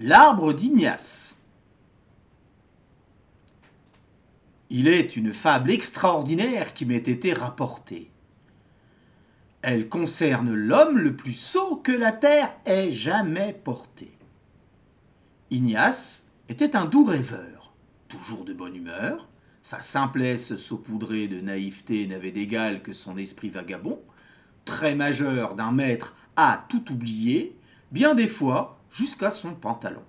L'arbre d'Ignace. Il est une fable extraordinaire qui m'est été rapportée. Elle concerne l'homme le plus sot que la terre ait jamais porté. Ignace était un doux rêveur, toujours de bonne humeur. Sa simplesse saupoudrée de naïveté n'avait d'égal que son esprit vagabond, très majeur d'un maître à tout oublier, bien des fois jusqu'à son pantalon.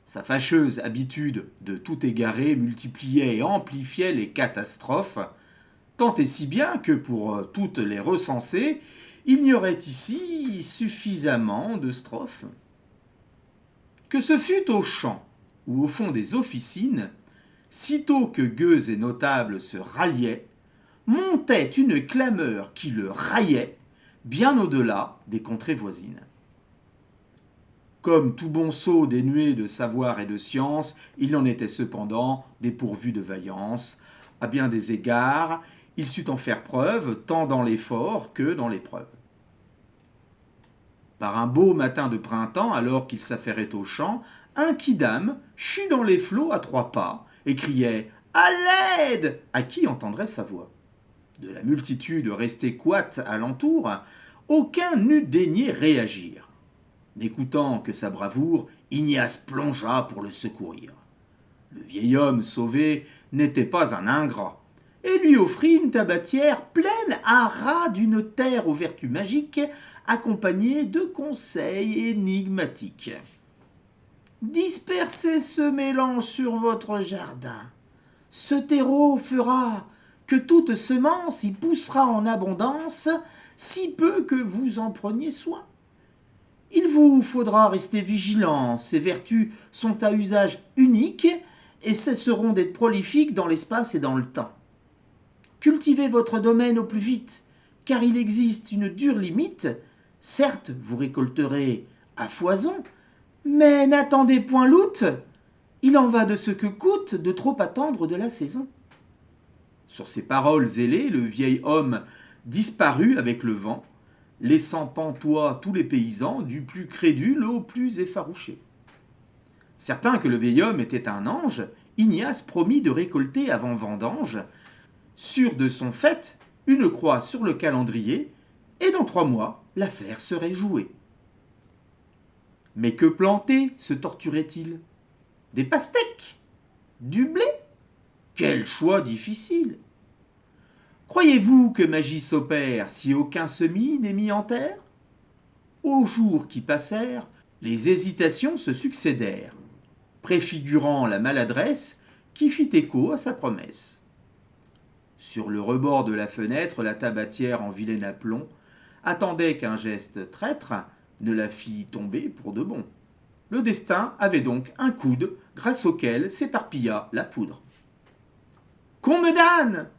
Sa fâcheuse habitude de tout égarer multipliait et amplifiait les catastrophes, tant et si bien que pour toutes les recenser, il n'y aurait ici suffisamment de strophes. Que ce fût au champ ou au fond des officines, sitôt que gueux et notables se ralliaient, montait une clameur qui le raillait, bien au-delà des contrées voisines. Comme tout bon sot dénué de savoir et de science, il en était cependant dépourvu de vaillance. À bien des égards, il sut en faire preuve tant dans l'effort que dans l'épreuve. Par un beau matin de printemps, alors qu'il s'affairait au champ, un quidam chut dans les flots à 3 pas et criait « À l'aide !» à qui entendrait sa voix. De la multitude restée coite alentour, aucun n'eût daigné réagir. N'écoutant que sa bravoure, Ignace plongea pour le secourir. Le vieil homme sauvé n'était pas un ingrat, et lui offrit une tabatière pleine à ras d'une terre aux vertus magiques, accompagnée de conseils énigmatiques. Dispersez ce mélange sur votre jardin. Ce terreau fera que toute semence y poussera en abondance, si peu que vous en preniez soin. Il vous faudra rester vigilant, ces vertus sont à usage unique et cesseront d'être prolifiques dans l'espace et dans le temps. Cultivez votre domaine au plus vite, car il existe une dure limite. Certes, vous récolterez à foison, mais n'attendez point l'août. Il en va de ce que coûte de trop attendre de la saison. Sur ces paroles ailées, le vieil homme disparut avec le vent, laissant pantois tous les paysans, du plus crédule au plus effarouché. Certain que le vieil homme était un ange, Ignace promit de récolter avant vendange, sûr de son fait, une croix sur le calendrier, et dans 3 mois, l'affaire serait jouée. Mais que planter se torturait-il? Des pastèques? Du blé? Quel choix difficile! Croyez-vous que magie s'opère si aucun semis n'est mis en terre? Aux jours qui passèrent, les hésitations se succédèrent, préfigurant la maladresse qui fit écho à sa promesse. Sur le rebord de la fenêtre, la tabatière en vilain aplomb attendait qu'un geste traître ne la fît tomber pour de bon. Le destin avait donc un coude grâce auquel s'éparpilla la poudre. Qu'on me damne!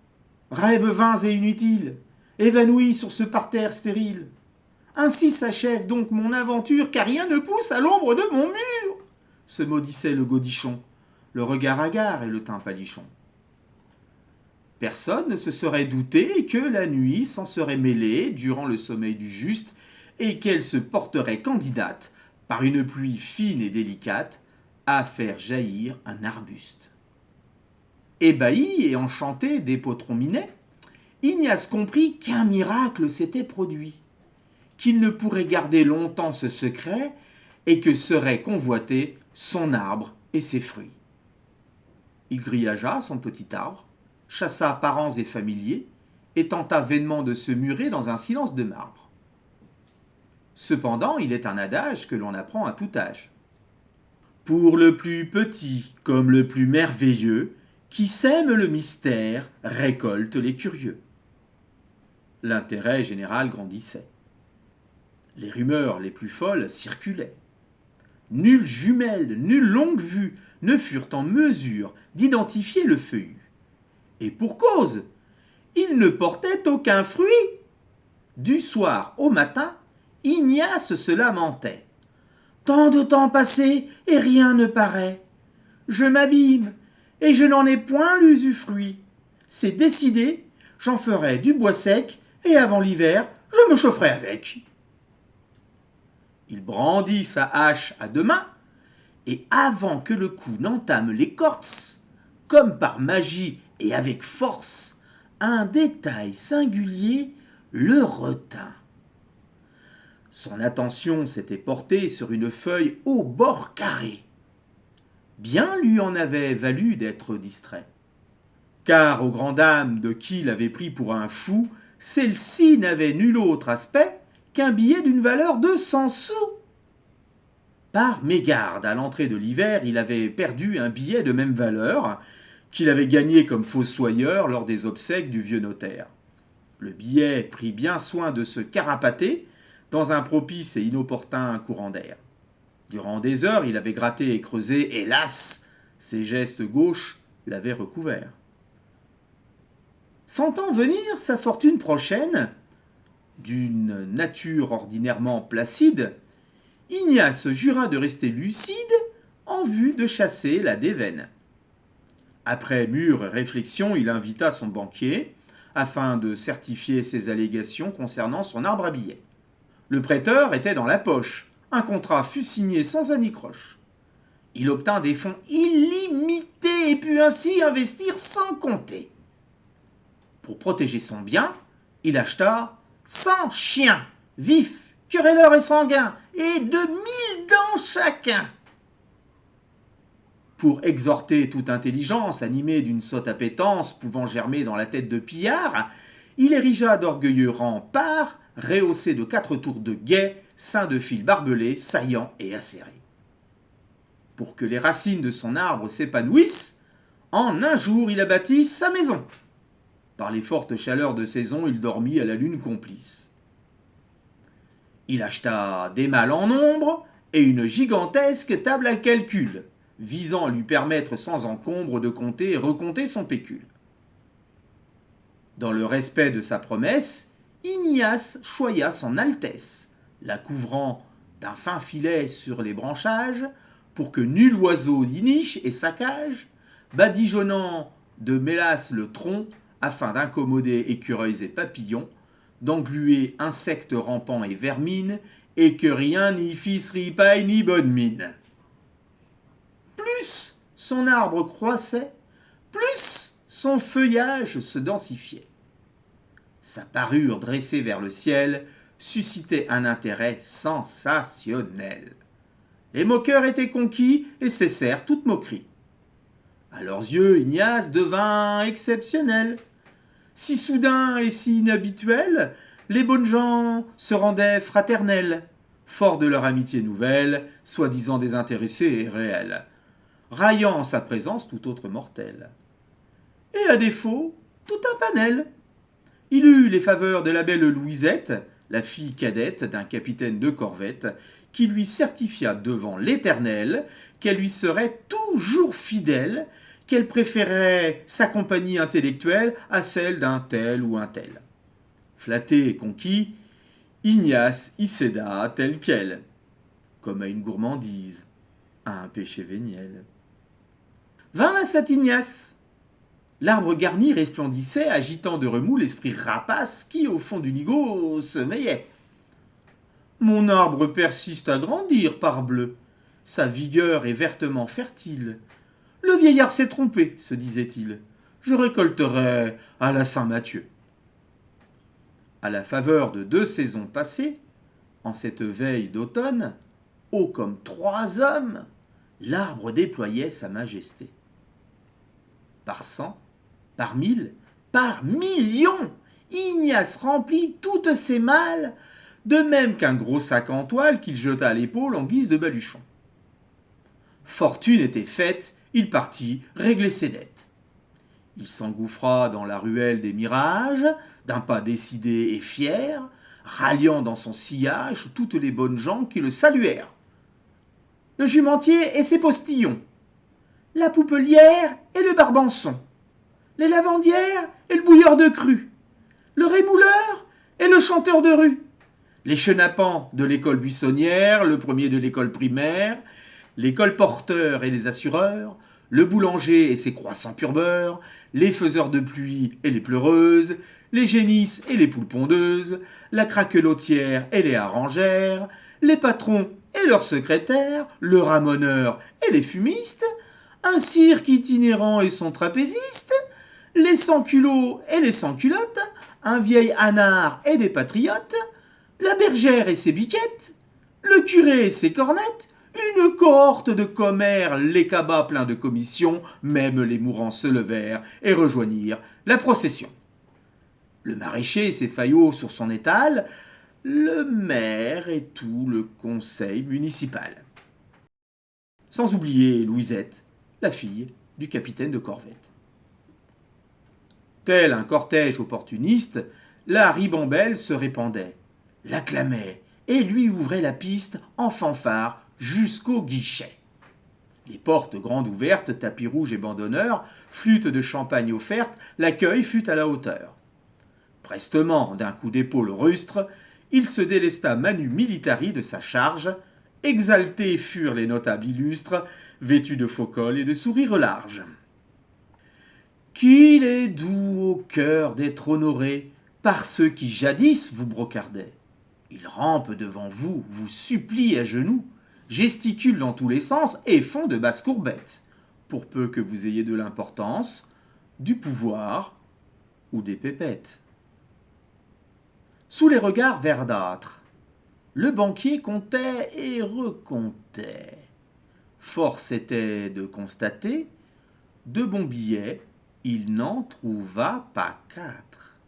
Rêves vains et inutiles, évanouis sur ce parterre stérile. Ainsi s'achève donc mon aventure, car rien ne pousse à l'ombre de mon mur, se maudissait le godichon, le regard hagard et le teint palichon. Personne ne se serait douté que la nuit s'en serait mêlée durant le sommeil du juste, et qu'elle se porterait candidate, par une pluie fine et délicate, à faire jaillir un arbuste. Ébahi et enchanté des potrons minets, Ignace comprit qu'un miracle s'était produit, qu'il ne pourrait garder longtemps ce secret et que seraient convoités son arbre et ses fruits. Il grillagea son petit arbre, chassa parents et familiers et tenta vainement de se murer dans un silence de marbre. Cependant, il est un adage que l'on apprend à tout âge. Pour le plus petit comme le plus merveilleux, qui sème le mystère récolte les curieux. L'intérêt général grandissait. Les rumeurs les plus folles circulaient. Nulle jumelle, nulle longue-vue ne furent en mesure d'identifier le feuillu. Et pour cause, il ne portait aucun fruit. Du soir au matin, Ignace se lamentait. Tant de temps passé et rien ne paraît. Je m'abîme et je n'en ai point l'usufruit. C'est décidé, j'en ferai du bois sec et avant l'hiver, je me chaufferai avec. Il brandit sa hache à deux mains, et avant que le coup n'entame l'écorce, comme par magie et avec force, un détail singulier le retint. Son attention s'était portée sur une feuille au bord carré. Bien lui en avait valu d'être distrait. Car aux grandes dames de qui l'avait pris pour un fou, celle-ci n'avait nul autre aspect qu'un billet d'une valeur de 100 sous. Par mégarde, à l'entrée de l'hiver, il avait perdu un billet de même valeur qu'il avait gagné comme fossoyeur lors des obsèques du vieux notaire. Le billet prit bien soin de se carapater dans un propice et inopportun courant d'air. Durant des heures, il avait gratté et creusé, hélas, ses gestes gauches l'avaient recouvert. Sentant venir sa fortune prochaine, d'une nature ordinairement placide, Ignace jura de rester lucide en vue de chasser la déveine. Après mûre réflexion, il invita son banquier afin de certifier ses allégations concernant son arbre à billets. Le prêteur était dans la poche. Un contrat fut signé sans anicroche. Il obtint des fonds illimités et put ainsi investir sans compter. Pour protéger son bien, il acheta 100 chiens, vifs, querelleurs et sanguins, et de 1000 dents chacun. Pour exhorter toute intelligence, animée d'une sotte appétence pouvant germer dans la tête de pillard, il érigea d'orgueilleux remparts, rehaussés de 4 tours de guet, ceints de fils barbelés, saillants et acérés. Pour que les racines de son arbre s'épanouissent, en un jour il abattit sa maison. Par les fortes chaleurs de saison, il dormit à la lune complice. Il acheta des malles en nombre et une gigantesque table à calcul, visant à lui permettre sans encombre de compter et recompter son pécule. Dans le respect de sa promesse, Ignace choya son Altesse, la couvrant d'un fin filet sur les branchages, pour que nul oiseau n'y niche et saccage, badigeonnant de mélasse le tronc, afin d'incommoder écureuils et papillons, d'engluer insectes rampants et vermines, et que rien n'y fisse ripaille ni bonne mine. Plus son arbre croissait, plus son feuillage se densifiait. Sa parure dressée vers le ciel suscitait un intérêt sensationnel. Les moqueurs étaient conquis et cessèrent toute moquerie. À leurs yeux, Ignace devint exceptionnel. Si soudain et si inhabituel, les bonnes gens se rendaient fraternels, forts de leur amitié nouvelle, soi-disant désintéressée et réelle, raillant en sa présence tout autre mortel. Et à défaut, tout un panel. Il eut les faveurs de la belle Louisette, la fille cadette d'un capitaine de corvette, qui lui certifia devant l'Éternel qu'elle lui serait toujours fidèle, qu'elle préférait sa compagnie intellectuelle à celle d'un tel ou un tel. Flatté et conquis, Ignace y céda tel quel, comme à une gourmandise, à un péché véniel. Vint la Saint Ignace. L'arbre garni resplendissait, agitant de remous l'esprit rapace qui, au fond du nigaud, sommeillait. Mon arbre persiste à grandir, parbleu. Sa vigueur est vertement fertile. Le vieillard s'est trompé, se disait-il. Je récolterai à la Saint-Mathieu. À la faveur de 2 saisons passées, en cette veille d'automne, haut comme 3 hommes, l'arbre déployait sa majesté. Par 100, par 1000, par millions, Ignace remplit toutes ses malles, de même qu'un gros sac en toile qu'il jeta à l'épaule en guise de baluchon. Fortune était faite, il partit régler ses dettes. Il s'engouffra dans la ruelle des mirages, d'un pas décidé et fier, ralliant dans son sillage toutes les bonnes gens qui le saluèrent. Le jumentier et ses postillons, la poupelière et le barbançon, les lavandières et le bouilleur de cru, le rémouleur et le chanteur de rue, les chenapans de l'école buissonnière, le premier de l'école primaire, les colporteurs et les assureurs, le boulanger et ses croissants pur beurre, les faiseurs de pluie et les pleureuses, les génisses et les poules pondeuses, la craquelotière et les harengères, les patrons et leurs secrétaires, le ramoneur et les fumistes, un cirque itinérant et son trapéziste, les sans-culots et les sans-culottes, un vieil anard et des patriotes, la bergère et ses biquettes, le curé et ses cornettes, une cohorte de commères, les cabas pleins de commissions, même les mourants se levèrent et rejoignirent la procession. Le maraîcher et ses faillots sur son étal, le maire et tout le conseil municipal. Sans oublier Louisette, la fille du capitaine de corvette. Tel un cortège opportuniste, la ribambelle se répandait, l'acclamait et lui ouvrait la piste en fanfare jusqu'au guichet. Les portes grandes ouvertes, tapis rouge et bandonneurs, flûte de champagne offerte, l'accueil fut à la hauteur. Prestement, d'un coup d'épaule rustre, il se délesta manu militari de sa charge. Exaltés furent les notables illustres, vêtus de faux cols et de sourires larges. Qu'il est doux au cœur d'être honoré par ceux qui jadis vous brocardaient. Ils rampent devant vous, vous supplient à genoux, gesticulent dans tous les sens et font de basses courbettes, pour peu que vous ayez de l'importance, du pouvoir ou des pépettes. Sous les regards verdâtres, le banquier comptait et recomptait. Force était de constater, de bons billets, il n'en trouva pas 4.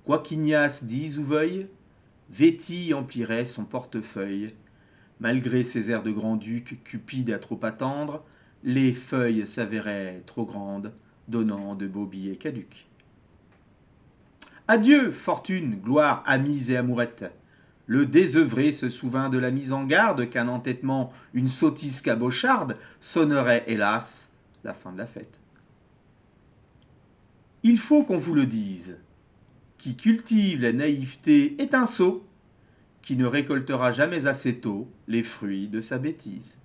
Quoiqu'Ignace dise ou veuille, Vétille emplirait son portefeuille. Malgré ses airs de grand-duc, cupide à trop attendre, les feuilles s'avéraient trop grandes, donnant de beaux billets caducs. Adieu, fortune, gloire, amis et amourettes. Le désœuvré se souvint de la mise en garde qu'un entêtement, une sottise cabocharde, sonnerait, hélas, la fin de la fête. Il faut qu'on vous le dise. Qui cultive la naïveté est un sot, qui ne récoltera jamais assez tôt les fruits de sa bêtise.